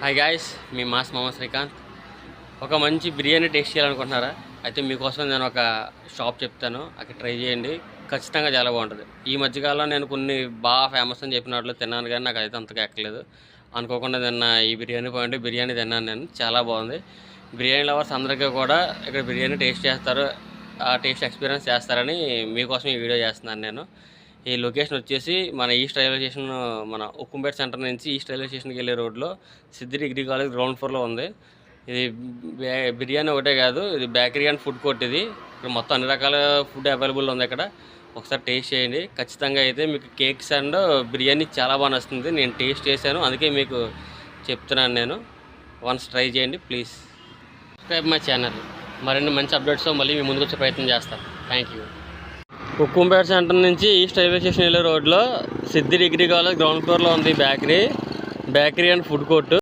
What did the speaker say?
Hi guys, మీ mass Mohammed Srikanth. ఒక మంచి biryani taste చేయాలనుకుంటున్నారా? అయితే మీకోసం నేను ఒక షాప్ చెప్తాను, అక్కడ ట్రై చేయండి. ఖచ్చితంగా చాలా బాగుంటుంది. ఈ మధ్యకాలంలో నేను కొన్ని బాగా ఫేమస్ అని చెప్పిన వాటిలో తిన్నాను, కానీ నాకు అయితే అంతగా ఎక్కలేదు. అనుకోకుండా తిన్న ఈ బిర్యానీ పాయింట్ బిర్యానీ తిన్నాను నేను, చాలా బాగుంది. బిర్యానీ లవర్స్ అందరికీ కూడా ఇక్కడ బిర్యానీ టేస్ట్ చేస్తారు, ఆ టేస్ట్ ఎక్స్పీరియన్స్ చేస్తారని మీకోసం ఈ వీడియో చేస్తున్నాను నేను. ఈ లొకేషన్ వచ్చేసి మన ఈస్ట్ రైల్వే స్టేషన్, మన ఉక్కుంపేట సెంటర్ నుంచి ఈస్ట్ రైల్వే స్టేషన్కి వెళ్ళే రోడ్లో సిద్ధి డిగ్రీ కాలేజ్ గ్రౌండ్ ఫ్లోర్లో ఉంది. ఇది బిర్యానీ ఒకటే కాదు, ఇది బేకరీ అండ్ ఫుడ్ కోర్ట్. ఇది ఇక్కడ మొత్తం అన్ని రకాల ఫుడ్ అవైలబుల్ ఉంది ఇక్కడ. ఒకసారి టేస్ట్ చేయండి ఖచ్చితంగా. అయితే మీకు కేక్స్ అండ్ బిర్యానీ చాలా బాగా నచ్చుతుంది. నేను టేస్ట్ చేశాను, అందుకే మీకు చెప్తున్నాను నేను. వన్స్ ట్రై చేయండి ప్లీజ్. Subscribe my channel. మరిన్ని మంచి అప్డేట్స్తో మళ్ళీ మీ ముందుకు వచ్చే ప్రయత్నం చేస్తాను. Thank you. ఉక్కుంపేట సెంటర్ నుంచి ఈస్ట్ రైల్వే స్టేషన్ వెళ్ళే రోడ్లో సిద్ధి డిగ్రీ కాలేజ్ గ్రౌండ్ ఫ్లోర్లో ఉంది బేకరీ అండ్ ఫుడ్ కోర్టు.